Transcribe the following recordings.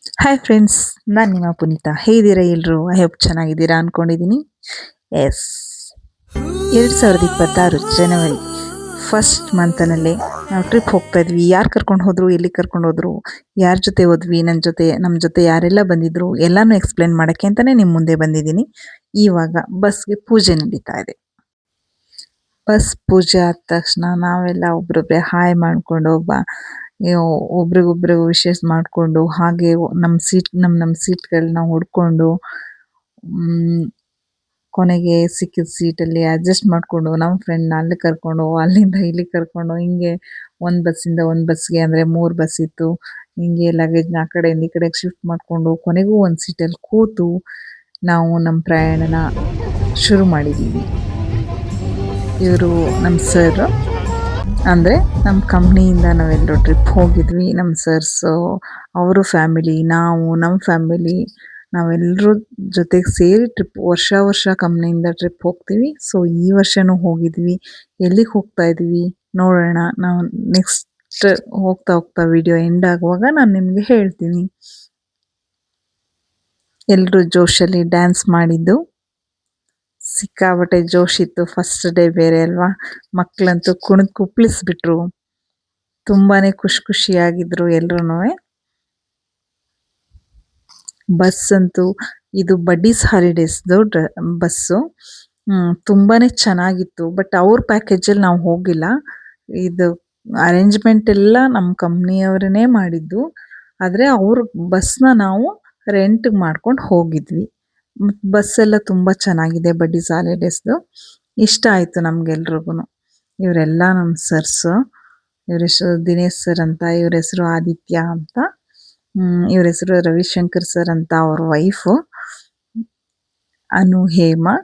Hi friends, ನಾನು ನಿಮ್ಮ ಪುನೀತ. ಹೇಗಿದ್ದೀರಾ ಎಲ್ರು? ಐ ಹೋಪ್ ಚೆನ್ನಾಗಿದ್ದೀರಾ ಅನ್ಕೊಂಡಿದ್ದೀನಿ. ಎಸ್, 2026 ಜನವರಿ ಫಸ್ಟ್ ಮಂತನಲ್ಲೇ ನಾವು ಟ್ರಿಪ್ ಹೋಗ್ತಾ ಇದ್ವಿ. ಯಾರು ಕರ್ಕೊಂಡು ಹೋದ್ರು, ಎಲ್ಲಿ ಕರ್ಕೊಂಡು ಹೋದ್ರು, ಯಾರ ಜೊತೆ ಹೋದ್ವಿ, ನಮ್ಮ ಜೊತೆ ಯಾರೆಲ್ಲ ಬಂದಿದ್ರು ಎಲ್ಲಾನು ಎಕ್ಸ್ಪ್ಲೇನ್ ಮಾಡೋಕ್ಕೆ ಅಂತಾನೆ ನಿಮ್ಮ ಮುಂದೆ ಬಂದಿದ್ದೀನಿ. ಇವಾಗ ಬಸ್ಗೆ ಪೂಜೆ ನಡೀತಾ ಇದೆ. ಬಸ್ ಪೂಜೆ ಆದ ತಕ್ಷಣ ನಾವೆಲ್ಲ ಒಬ್ರೊಬ್ರೆ ಹಾಯ್ ಮಾಡ್ಕೊಂಡು ಒಬ್ರಿಗೊಬ್ರು ವಿಶೇಷ ಮಾಡಿಕೊಂಡು ಹಾಗೆ ನಮ್ಮ ಸೀಟ್ಗಳನ್ನ ಹೊಡ್ಕೊಂಡು ಕೊನೆಗೆ ಸಿಕ್ಕಿದ ಸೀಟಲ್ಲಿ ಅಡ್ಜಸ್ಟ್ ಮಾಡಿಕೊಂಡು ನಮ್ಮ ಫ್ರೆಂಡ್ನ ಅಲ್ಲಿ ಕರ್ಕೊಂಡು ಅಲ್ಲಿಂದ ಇಲ್ಲಿ ಕರ್ಕೊಂಡು ಹಿಂಗೆ ಒಂದು ಬಸ್ಸಿಂದ ಒಂದು ಬಸ್ಗೆ ಅಂದರೆ 3 ಬಸ್ ಇತ್ತು. ಹಿಂಗೆ ಲಗೇಜ್ನ ಆ ಕಡೆಯಿಂದ ಈ ಕಡೆಗೆ ಶಿಫ್ಟ್ ಮಾಡಿಕೊಂಡು ಕೊನೆಗೂ ಒಂದು ಸೀಟಲ್ಲಿ ಕೂತು ನಾವು ನಮ್ಮ ಪ್ರಯಾಣನ ಶುರು ಮಾಡಿದ್ದೀವಿ. ಇವರು ನಮ್ಮ ಸರ್, ಅಂದರೆ ನಮ್ಮ ಕಂಪ್ನಿಯಿಂದ ನಾವೆಲ್ಲರೂ ಟ್ರಿಪ್ ಹೋಗಿದ್ವಿ. ನಮ್ಮ ಸರ್ಸು, ಅವರು ಫ್ಯಾಮಿಲಿ, ನಾವು ನಮ್ಮ ಫ್ಯಾಮಿಲಿ ನಾವೆಲ್ಲರೂ ಜೊತೆಗೆ ಸೇರಿ ಟ್ರಿಪ್ ವರ್ಷ ಕಂಪ್ನಿಯಿಂದ ಟ್ರಿಪ್ ಹೋಗ್ತೀವಿ. ಸೊ ಈ ವರ್ಷನೂ ಹೋಗಿದ್ವಿ. ಎಲ್ಲಿಗೆ ಹೋಗ್ತಾ ಇದ್ವಿ ನೋಡೋಣ. ನಾವು ನೆಕ್ಸ್ಟ್ ಹೋಗ್ತಾ ವಿಡಿಯೋ ಎಂಡ್ ಆಗುವಾಗ ನಾನು ನಿಮಗೆ ಹೇಳ್ತೀನಿ. ಎಲ್ಲರೂ ಜೋಶಲ್ಲಿ ಡ್ಯಾನ್ಸ್ ಮಾಡಿದ್ದು ಸಿಕ್ಕಾಬಟ್ಟೆ ಜೋಶ್ ಇತ್ತು. ಫಸ್ಟ್ ಡೇ ಬೇರೆ ಅಲ್ವಾ, ಮಕ್ಕಳಂತೂ ಕುಣಿದು ಕುಪ್ಪಳಿಸ್ಬಿಟ್ರು. ತುಂಬಾನೇ ಖುಷಿಯಾಗಿದ್ರು ಎಲ್ರೂ. ಬಸ್ ಅಂತೂ ಇದು ಬಡ್ಡೀಸ್ ಹಾಲಿಡೇಸ್ದು ಬಸ್ಸು. ತುಂಬಾನೇ ಚೆನ್ನಾಗಿತ್ತು. ಬಟ್ ಅವ್ರ ಪ್ಯಾಕೇಜಲ್ಲಿ ನಾವು ಹೋಗಿಲ್ಲ. ಇದು ಅರೇಂಜ್ಮೆಂಟ್ ಎಲ್ಲ ನಮ್ಮ ಕಂಪ್ನಿಯವರೇ ಮಾಡಿದ್ದು. ಆದರೆ ಅವ್ರ ಬಸ್ನ ನಾವು ರೆಂಟ್ ಮಾಡ್ಕೊಂಡು ಹೋಗಿದ್ವಿ. ಬಸ್ ಎಲ್ಲ ತುಂಬಾ ಚೆನ್ನಾಗಿದೆ ಬಡ್ಡೀಸ್ ಹಾಲಿಡೇಸ್ದು. ಇಷ್ಟ ಆಯಿತು ನಮ್ಗೆಲ್ರಿಗೂ. ಇವರೆಲ್ಲ ನಮ್ಮ ಸರ್ಸು. ಇವ್ರ ಹೆಸರು ದಿನೇಶ್ ಸರ್ ಅಂತ, ಇವ್ರ ಹೆಸರು ಆದಿತ್ಯ ಅಂತ, ಇವ್ರ ಹೆಸರು ರವಿಶಂಕರ್ ಸರ್ ಅಂತ, ಅವ್ರ ವೈಫು ಹೇಮಾ.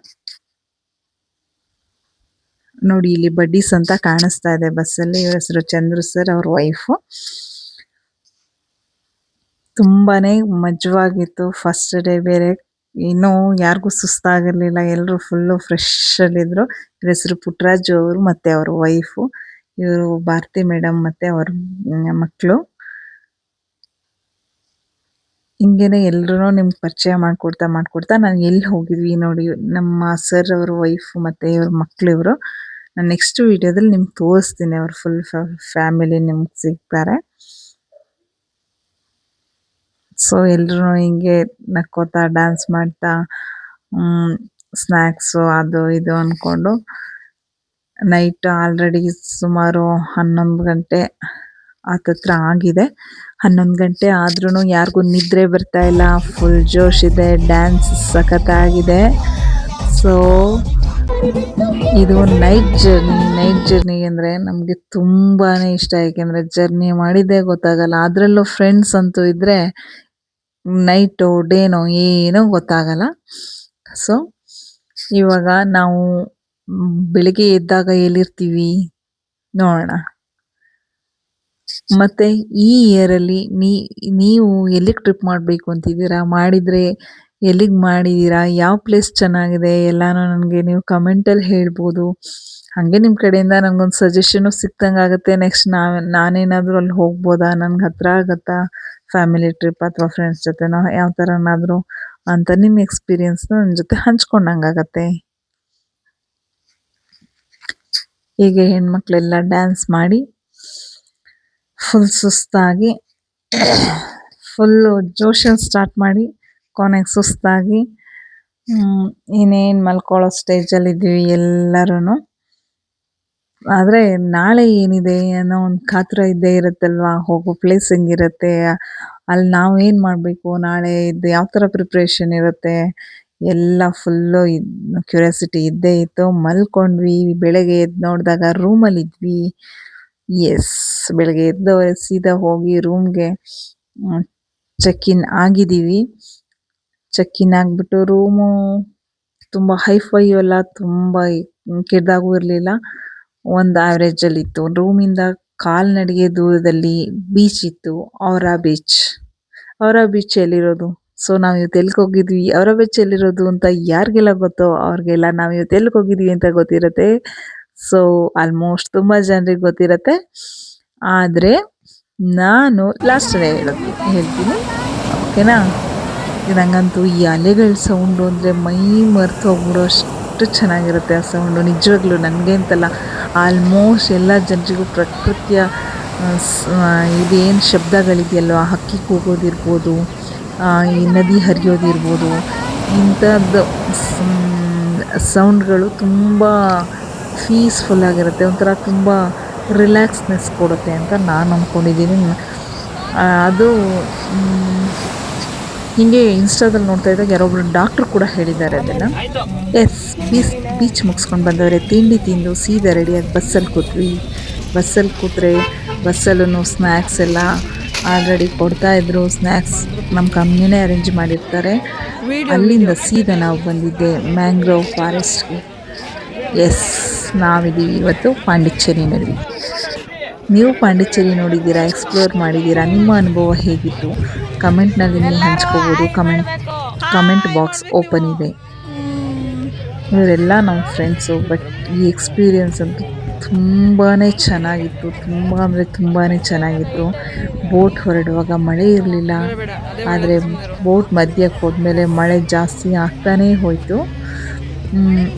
ನೋಡಿ ಇಲ್ಲಿ ಬಡ್ಡೀಸ್ ಅಂತ ಕಾಣಿಸ್ತಾ ಇದೆ ಬಸ್ಸಲ್ಲಿ. ಇವ್ರ ಹೆಸರು ಚಂದ್ರು ಸರ್, ಅವ್ರ ವೈಫು. ತುಂಬಾನೇ ಮಜವಾಗಿತ್ತು. ಫಸ್ಟ್ ಡೇ ಬೇರೆ, ಇನ್ನೂ ಯಾರಿಗೂ ಸುಸ್ತಾಗಿರ್ಲಿಲ್ಲ. ಎಲ್ಲರೂ ಫುಲ್ಲು ಫ್ರೆಶ್ ಅಲ್ಲಿದ್ರು. ಇವ್ರ ಹೆಸರು ಪುಟ್ಟರಾಜು ಅವರು ಮತ್ತೆ ಅವ್ರ ವೈಫು. ಇವರು ಭಾರತಿ ಮೇಡಮ್ ಮತ್ತೆ ಅವ್ರ ಮಕ್ಕಳು. ಹಿಂಗೇನೆ ಎಲ್ರೂ ನಿಮ್ಗೆ ಪರಿಚಯ ಮಾಡ್ಕೊಡ್ತಾ ನಾನು ಎಲ್ಲಿ ಹೋಗಿದ್ವಿ ನೋಡಿ. ನಮ್ಮ ಸರ್ ಅವ್ರ ವೈಫ್ ಮತ್ತೆ ಇವ್ರ ಮಕ್ಳು ಇವರು. ನಾನು ನೆಕ್ಸ್ಟ್ ವಿಡಿಯೋದಲ್ಲಿ ನಿಮ್ಗೆ ತೋರಿಸ್ತೀನಿ. ಅವ್ರ ಫುಲ್ ಫ್ಯಾಮಿಲಿ ನಿಮ್ಗೆ ಸಿಗ್ತಾರೆ. ಸೊ ಎಲ್ರೂ ಹಿಂಗೆ ನಕ್ಕೋತಾ ಡ್ಯಾನ್ಸ್ ಮಾಡ್ತಾ ಸ್ನ್ಯಾಕ್ಸು ಅದು ಇದು ಅಂದ್ಕೊಂಡು ನೈಟ್ ಆಲ್ರೆಡಿ ಸುಮಾರು 11 ಗಂಟೆ ಹತ್ತತ್ರ ಆಗಿದೆ. 11 ಗಂಟೆ ಆದ್ರೂ ಯಾರಿಗೂ ನಿದ್ರೆ ಬರ್ತಾ ಇಲ್ಲ. ಫುಲ್ ಜೋಶ್ ಇದೆ, ಡ್ಯಾನ್ಸ್ ಸಖತ್ತಾಗಿದೆ. ಸೊ ಇದು ನೈಟ್ ಜರ್ನಿ ಅಂದರೆ ನಮಗೆ ತುಂಬಾ ಇಷ್ಟ. ಯಾಕೆಂದರೆ ಜರ್ನಿ ಮಾಡಿದ್ದೇ ಗೊತ್ತಾಗಲ್ಲ. ಅದರಲ್ಲೂ ಫ್ರೆಂಡ್ಸ್ ಅಂತೂ ಇದ್ದರೆ ನೈಟೋ ಡೇನೋ ಏನೋ ಗೊತ್ತಾಗಲ್ಲ. ಸೊ ಇವಾಗ ನಾವು ಬೆಳಿಗ್ಗೆ ಎದ್ದಾಗ ಎಲ್ಲಿರ್ತೀವಿ ನೋಡೋಣ. ಮತ್ತೆ ಈ ಇಯರಲ್ಲಿ ನೀವು ಎಲ್ಲಿಗೆ ಟ್ರಿಪ್ ಮಾಡಬೇಕು ಅಂತಿದ್ದೀರಾ, ಮಾಡಿದರೆ ಎಲ್ಲಿಗೆ ಮಾಡಿದ್ದೀರಾ, ಯಾವ ಪ್ಲೇಸ್ ಚೆನ್ನಾಗಿದೆ ಎಲ್ಲಾನು ನನಗೆ ನೀವು ಕಮೆಂಟಲ್ಲಿ ಹೇಳ್ಬೋದು. ಹಾಗೆ ನಿಮ್ಮ ಕಡೆಯಿಂದ ನನಗೊಂದು ಸಜೆಷನು ಸಿಕ್ದಂಗೆ ಆಗುತ್ತೆ. ನೆಕ್ಸ್ಟ್ ನಾನೇನಾದರೂ ಅಲ್ಲಿ ಹೋಗ್ಬೋದಾ, ನನಗೆ ಹತ್ರ ಆಗುತ್ತಾ ಫ್ಯಾಮಿಲಿ ಟ್ರಿಪ್ ಅಥವಾ ಫ್ರೆಂಡ್ಸ್ ಜೊತೆನೋ ಯಾವ ಥರನಾದರೂ ಅಂತ ನಿಮ್ಮ ಎಕ್ಸ್ಪೀರಿಯನ್ಸ್ನ ನನ್ನ ಜೊತೆ ಹಂಚ್ಕೊಂಡಂಗಾಗತ್ತೆ. ಹೀಗೆ ಹೆಣ್ಮಕ್ಳೆಲ್ಲ ಡ್ಯಾನ್ಸ್ ಮಾಡಿ ಫುಲ್ ಸುಸ್ತಾಗಿ ಫುಲ್ಲು ಜೋಶಲ್ಲಿ ಸ್ಟಾರ್ಟ್ ಮಾಡಿ ಕೊನೆಗೆ ಸುಸ್ತಾಗಿ ಇನ್ನೇನು ಮಲ್ಕೊಳ್ಳೋ ಸ್ಟೇಜಲ್ಲಿದ್ವಿ ಎಲ್ಲರೂ. ಆದರೆ ನಾಳೆ ಏನಿದೆ ಅನ್ನೋ ಒಂದು ಕಾತರ ಇದ್ದೇ ಇರುತ್ತಲ್ವಾ. ಹೋಗೋ ಪ್ಲೇಸ್ ಹೆಂಗಿರುತ್ತೆ, ಅಲ್ಲಿ ನಾವು ಏನು ಮಾಡಬೇಕು, ನಾಳೆ ಇದು ಯಾವ ಥರ ಪ್ರಿಪ್ರೇಷನ್ ಇರುತ್ತೆ ಎಲ್ಲ ಫುಲ್ಲು ಕ್ಯೂರಿಯಾಸಿಟಿ ಇದ್ದೇ ಇತ್ತು. ಮಲ್ಕೊಂಡ್ವಿ. ಬೆಳಗ್ಗೆ ಎದ್ದು ನೋಡಿದಾಗ ರೂಮಲ್ಲಿದ್ವಿ. ಎಸ್, ಬೆಳಗ್ಗೆ ಎದ್ದು ಸೀದಾ ಹೋಗಿ ರೂಮ್ಗೆ ಚೆಕ್ ಇನ್ ಆಗಿದ್ದೀವಿ. ಚೆಕ್ ಇನ್ ಆಗಿಬಿಟ್ಟು ರೂಮು ತುಂಬ ಹೈಫೈ ಅಲ್ಲ, ತುಂಬ ಕೆಟ್ಟದಾಗೂ ಇರಲಿಲ್ಲ, ಒಂದು ಆವ್ರೇಜಲ್ಲಿತ್ತು. ರೂಮಿಂದ ಕಾಲ್ನಡಿಗೆ ದೂರದಲ್ಲಿ ಬೀಚ್ ಇತ್ತು, ಔರಾ ಬೀಚ್ ಎಲ್ಲಿರೋದು. ಸೊ ನಾವು ಇವತ್ತು ಎಲ್ಲಿಗೆ ಹೋಗಿದ್ವಿ, ಔರಾ ಬೀಚ್ ಎಲ್ಲಿರೋದು ಅಂತ ಯಾರಿಗೆಲ್ಲ ಗೊತ್ತೋ ಅವ್ರಿಗೆಲ್ಲ ನಾವು ಇವತ್ತು ಎಲ್ಲಿಗೆ ಹೋಗಿದ್ವಿ ಅಂತ ಗೊತ್ತಿರುತ್ತೆ. ಸೊ ಆಲ್ಮೋಸ್ಟ್ ತುಂಬ ಜನರಿಗೆ ಗೊತ್ತಿರುತ್ತೆ. ಆದರೆ ನಾನು ಲಾಸ್ಟಲ್ಲೇ ಹೇಳ್ತೀನಿ. ಓಕೆನಾ. ನಂಗಂತೂ ಈ ಅಲೆಗಳ ಸೌಂಡು ಅಂದರೆ ಮೈ ಮರೆತು ಹೋಗ್ಬಿಡೋ ಅಷ್ಟು ಚೆನ್ನಾಗಿರುತ್ತೆ ಆ ಸೌಂಡು. ನಿಜವಾಗ್ಲೂ ನನಗೆ ಅಂತಲ್ಲ, ಆಲ್ಮೋಸ್ಟ್ ಎಲ್ಲ ಜನರಿಗೂ ಪ್ರಕೃತಿಯ ಇದೇನು ಶಬ್ದಗಳಿದೆಯಲ್ವ, ಹಕ್ಕಿ ಕೂಗೋದಿರ್ಬೋದು, ಈ ನದಿ ಹರಿಯೋದಿರ್ಬೋದು, ಇಂಥದ್ದು ಸೌಂಡ್ಗಳು ತುಂಬ ಪೀಸ್ಫುಲ್ಲಾಗಿರುತ್ತೆ, ಒಂಥರ ತುಂಬ ರಿಲ್ಯಾಕ್ಸ್ನೆಸ್ ಕೊಡುತ್ತೆ ಅಂತ ನಾನು ಅಂದ್ಕೊಂಡಿದ್ದೀನಿ. ಅದು ಹೀಗೆ ಇನ್ಸ್ಟಾದಲ್ಲಿ ನೋಡ್ತಾ ಇದ್ದಾಗ ಯಾರೊಬ್ರು ಡಾಕ್ಟ್ರು ಕೂಡ ಹೇಳಿದ್ದಾರೆ ಅದನ್ನು. ಬೀಚ್ ಮುಗಿಸ್ಕೊಂಡು ಬಂದವರೆ ತಿಂಡಿ ತಿಂದು ಸೀದಾ ರೆಡಿಯಾಗಿ ಬಸ್ಸಲ್ಲಿ ಕೂತ್ವಿ. ಬಸ್ಸಲ್ಲಿ ಕೂತ್ರೆ ಬಸ್ಸಲ್ಲೂ ಸ್ನ್ಯಾಕ್ಸ್ ಎಲ್ಲ ಆಲ್ರೆಡಿ ಕೊಡ್ತಾಯಿದ್ರು. ಸ್ನ್ಯಾಕ್ಸ್ ನಮ್ಮ ಕಂಪ್ನಿನೇ ಅರೇಂಜ್ ಮಾಡಿರ್ತಾರೆ. ಅಲ್ಲಿಂದ ಸೀದಾ ನಾವು ಬಂದಿದ್ದೆ ಮ್ಯಾಂಗ್ರೋವ್ ಫಾರೆಸ್ಟ್ಗೆ. ನಾವಿದ್ದೀವಿ ಇವತ್ತು ಪಾಂಡಿಚೇರಿನಲ್ಲಿ. ನೀವು ಪಾಂಡಿಚೇರಿ ನೋಡಿದ್ದೀರಾ, ಎಕ್ಸ್ಪ್ಲೋರ್ ಮಾಡಿದ್ದೀರಾ? ನಿಮ್ಮ ಅನುಭವ ಹೇಗಿತ್ತು ಕಮೆಂಟ್ನಲ್ಲಿ ನೀವು ಹಂಚ್ಕೋಬೋದು. ಕಮೆಂಟ್ ಬಾಕ್ಸ್ ಓಪನ್ ಇದೆ. ಇವರೆಲ್ಲ ನಮ್ಮ ಫ್ರೆಂಡ್ಸು. ಬಟ್ ಈ ಎಕ್ಸ್ಪೀರಿಯನ್ಸ್ ಅಂತೂ ತುಂಬಾ ಚೆನ್ನಾಗಿತ್ತು, ತುಂಬ ಅಂದರೆ ತುಂಬಾ ಚೆನ್ನಾಗಿತ್ತು. ಬೋಟ್ ಹೊರಡುವಾಗ ಮಳೆ ಇರಲಿಲ್ಲ, ಆದರೆ ಬೋಟ್ ಮಧ್ಯಕ್ಕೆ ಹೋದ್ಮೇಲೆ ಮಳೆ ಜಾಸ್ತಿ ಆಗ್ತಾನೇ ಹೋಯಿತು.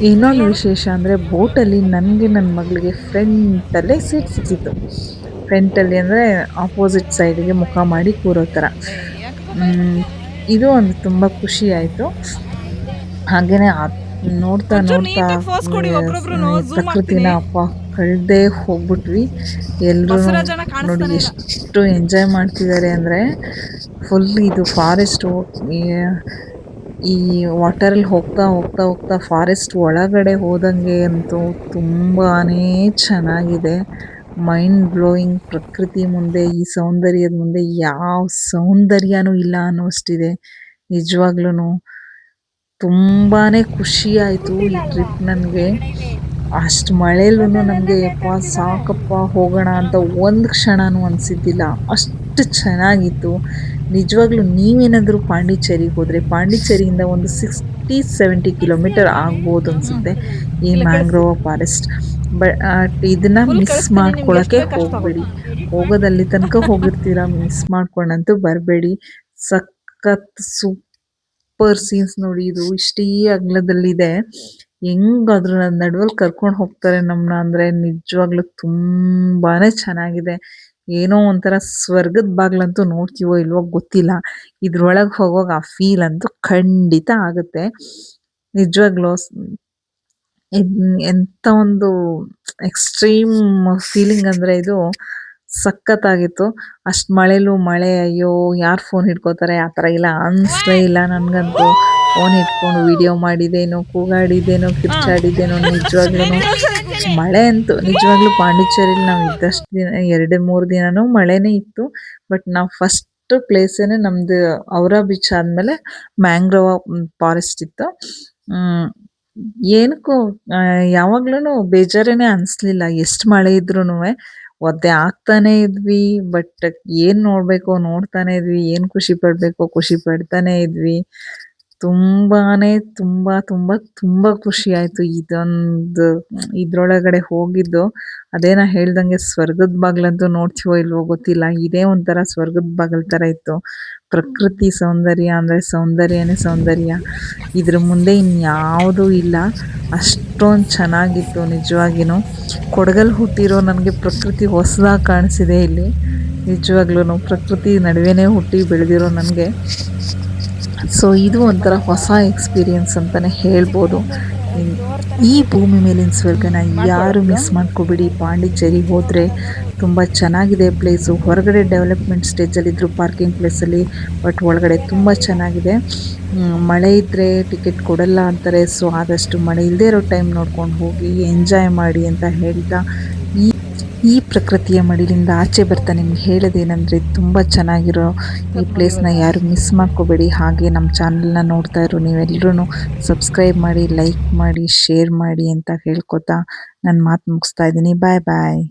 ಇನ್ನೊಂದು ವಿಶೇಷ ಅಂದರೆ ಬೋಟಲ್ಲಿ ನನಗೆ ನನ್ನ ಮಗಳಿಗೆ ಫ್ರಂಟಲ್ಲೇ ಸೀಟ್ ಸಿಕ್ಕಿತ್ತು. ಫ್ರಂಟಲ್ಲಿ ಅಂದರೆ ಆಪೋಸಿಟ್ ಸೈಡಿಗೆ ಮುಖ ಮಾಡಿ ಕೂರೋ ಥರ. ಇದು ಒಂದು ತುಂಬ ಖುಷಿ ಆಯಿತು. ಹಾಗೆಯೇ ನೋಡ್ತಾ ಪ್ರಕೃತಿನ ಕಳೆದೇ ಹೋಗ್ಬಿಟ್ವಿ. ಎಲ್ಲರೂ ನೋಡಿ ಎಷ್ಟು ಎಂಜಾಯ್ ಮಾಡ್ತಿದ್ದಾರೆ ಅಂದರೆ, ಫುಲ್ ಇದು ಫಾರೆಸ್ಟು, ಈ ವಾಟರಲ್ಲಿ ಹೋಗ್ತಾ ಹೋಗ್ತಾ ಹೋಗ್ತಾ ಫಾರೆಸ್ಟ್ ಒಳಗಡೆ ಹೋದಂಗೆ ಅಂತೂ ತುಂಬಾ ಚೆನ್ನಾಗಿದೆ. Mind blowing. ಪ್ರಕೃತಿ ಮುಂದೆ, ಈ ಸೌಂದರ್ಯದ ಮುಂದೆ ಯಾವ ಸೌಂದರ್ಯನೂ ಇಲ್ಲ ಅನ್ನೋಷ್ಟಿದೆ. ನಿಜವಾಗ್ಲೂ ತುಂಬಾ ಖುಷಿ ಆಯಿತು ಈ ಟ್ರಿಪ್ ನನಗೆ. ಅಷ್ಟು ಮಳೆಯಲ್ಲೂ ನಮಗೆ ಯಪ್ಪ ಸಾಕಪ್ಪ ಹೋಗೋಣ ಅಂತ ಒಂದು ಕ್ಷಣನೂ ಅನಿಸಿದ್ದಿಲ್ಲ, ಅಷ್ಟು ಚೆನ್ನಾಗಿತ್ತು. ನಿಜವಾಗ್ಲೂ ನೀವೇನಾದರೂ ಪಾಂಡಿಚೇರಿಗೆ ಹೋದರೆ, ಪಾಂಡಿಚೇರಿಯಿಂದ ಒಂದು 60-70 ಕಿಲೋಮೀಟರ್ ಆಗ್ಬೋದು ಅನಿಸುತ್ತೆ ಈ ಮ್ಯಾಂಗ್ರೋವ್ ಫಾರೆಸ್ಟ್. ಇದನ್ನು ಮಿಸ್ ಮಾಡ್ಕೊಳ್ಳೋಕ್ಕೆ ಹೋಗಬೇಡಿ. ಹೋಗೋದಲ್ಲಿ ತನಕ ಹೋಗಿರ್ತೀರ, ಮಿಸ್ ಮಾಡ್ಕೊಂಡಂತೂ ಬರಬೇಡಿ. ಸಖತ್ ಸೂಪರ್ ಸೀನ್ಸ್ ನೋಡಿ. ಇದು ಇಷ್ಟೇ ಅಗಲದಲ್ಲಿದೆ. ಹೆಂಗಾದ್ರೂ ನಡುವಲ್ಲಿ ಕರ್ಕೊಂಡು ಹೋಗ್ತಾರೆ ನಮ್ಮನ್ನ ಅಂದರೆ ನಿಜವಾಗ್ಲೂ ತುಂಬಾ ಚೆನ್ನಾಗಿದೆ. ಏನೋ ಒಂಥರ ಸ್ವರ್ಗದ ಬಾಗ್ಲಂತೂ ನೋಡ್ತೀವೋ ಇಲ್ವೋ ಗೊತ್ತಿಲ್ಲ, ಇದ್ರೊಳಗೆ ಹೋಗುವಾಗ ಆ ಫೀಲ್ ಅಂತೂ ಖಂಡಿತ ಆಗುತ್ತೆ. ನಿಜವಾಗ್ಲೂ ಎಂಥ ಒಂದು ಎಕ್ಸ್ಟ್ರೀಮ್ ಫೀಲಿಂಗ್ ಅಂದರೆ ಇದು ಸಖತ್ತಾಗಿತ್ತು. ಅಷ್ಟು ಮಳೆಲೂ ಅಯ್ಯೋ ಯಾರು ಫೋನ್ ಹಿಡ್ಕೋತಾರೆ ಆ ಥರ ಇಲ್ಲ, ಅನಿಸ್ಲೇ ಇಲ್ಲ ನನಗಂತೂ. ಫೋನ್ ಇಟ್ಕೊಂಡು ವಿಡಿಯೋ ಮಾಡಿದ್ದೇನೋ, ಕೂಗಾಡಿದ್ದೇನೋ, ಕಿರ್ಚಾಡಿದ್ದೇನೋ. ನಿಜವಾಗ್ಲೂ ಮಳೆ ಅಂತೂ ನಿಜವಾಗ್ಲೂ ಪಾಂಡಿಚೇರಿಲಿ ನಾವು ಇದ್ದಷ್ಟು ದಿನ 2-3 ದಿನನೂ ಮಳೆನೇ ಇತ್ತು. ಬಟ್ ನಾವು ಫಸ್ಟ್ ಪ್ಲೇಸೇನೆ ನಮ್ಮದು ಔರಾ ಬೀಚ್ ಆದಮೇಲೆ ಮ್ಯಾಂಗ್ರೋವ್ ಫಾರೆಸ್ಟ್ ಇತ್ತು. ಏನಕ್ಕೂ ಯಾವಾಗ್ಲೂ ಬೇಜಾರೇನೇ ಅನಿಸ್ಲಿಲ್ಲ. ಎಷ್ಟು ಮಳೆ ಇದ್ರೂ ಒದ್ದೆ ಆಗ್ತಾನೇ ಇದ್ವಿ. ಬಟ್ ಏನು ನೋಡಬೇಕೋ ನೋಡ್ತಾನೆ ಇದ್ವಿ, ಏನು ಖುಷಿ ಪಡಬೇಕೋ ಖುಷಿ ಪಡ್ತಾನೇ ಇದ್ವಿ. ತುಂಬ ಖುಷಿ ಆಯಿತು ಇದ್ರೊಳಗಡೆ ಹೋಗಿದ್ದು. ಅದೇನ ಹೇಳ್ದಂಗೆ ಸ್ವರ್ಗದ ಬಾಗ್ಲಂತೂ ನೋಡ್ತೀವೋ ಇಲ್ವೋ ಗೊತ್ತಿಲ್ಲ, ಇದೇ ಒಂಥರ ಸ್ವರ್ಗದ ಬಾಗಿಲು ಥರ ಇತ್ತು. ಪ್ರಕೃತಿ ಸೌಂದರ್ಯ ಅಂದರೆ ಸೌಂದರ್ಯನೇ ಸೌಂದರ್ಯ, ಇದ್ರ ಮುಂದೆ ಇನ್ಯಾವುದೂ ಇಲ್ಲ. ಅಷ್ಟೊಂದು ಚೆನ್ನಾಗಿತ್ತು ನಿಜವಾಗಿಯೂ. ಕೊಡಗಲ್ಲಿ ಹುಟ್ಟಿರೋ ನನಗೆ ಪ್ರಕೃತಿ ಹೊಸದಾಗಿ ಕಾಣಿಸಿದೆ ಇಲ್ಲಿ. ನಿಜವಾಗ್ಲೂ ಪ್ರಕೃತಿ ನಡುವೆನೇ ಹುಟ್ಟಿ ಬೆಳೆದಿರೋ ನನಗೆ ಸೊ ಇದು ಒಂಥರ ಹೊಸ ಎಕ್ಸ್ಪೀರಿಯನ್ಸ್ ಅಂತಲೇ ಹೇಳ್ಬೋದು. ಈ ಭೂಮಿ ಮೇಲಿನ ಸ್ವರ್ಗನ ಯಾರು ಮಿಸ್ ಮಾಡ್ಕೋಬೇಡಿ. ಪಾಂಡಿಚೇರಿಗೆ ಹೋದರೆ ತುಂಬ ಚೆನ್ನಾಗಿದೆ ಪ್ಲೇಸು. ಹೊರಗಡೆ ಡೆವಲಪ್ಮೆಂಟ್ ಸ್ಟೇಜಲ್ಲಿದ್ದರು ಪಾರ್ಕಿಂಗ್ ಪ್ಲೇಸಲ್ಲಿ, ಬಟ್ ಒಳಗಡೆ ತುಂಬ ಚೆನ್ನಾಗಿದೆ. ಮಳೆ ಇದ್ದರೆ ಟಿಕೆಟ್ ಕೊಡಲ್ಲ ಅಂತಾರೆ. ಸೊ ಆದಷ್ಟು ಮಳೆ ಇಲ್ಲದೆ ಇರೋ ಟೈಮ್ ನೋಡ್ಕೊಂಡು ಹೋಗಿ ಎಂಜಾಯ್ ಮಾಡಿ ಅಂತ ಹೇಳ್ತಾ, ಈ ಪ್ರಕೃತಿಯ ಮಡಿಲಿಂದ ಆಚೆ ಬರ್ತಾ ನಿಮ್ಗೆ ಹೇಳೋದೇನೆಂದರೆ, ತುಂಬ ಚೆನ್ನಾಗಿರೋ ಈ ಪ್ಲೇಸ್ನ ಯಾರು ಮಿಸ್ ಮಾಡ್ಕೋಬೇಡಿ. ಹಾಗೆ ನಮ್ಮ ಚಾನಲ್ನ ನೋಡ್ತಾ ಇರೋ ನೀವೆಲ್ಲರೂ ಸಬ್ಸ್ಕ್ರೈಬ್ ಮಾಡಿ, ಲೈಕ್ ಮಾಡಿ, ಶೇರ್ ಮಾಡಿ ಅಂತ ಹೇಳ್ಕೊತಾ ನನ್ನ ಮಾತು ಮುಗಿಸ್ತಾ ಇದ್ದೀನಿ. ಬಾಯ್ ಬಾಯ್.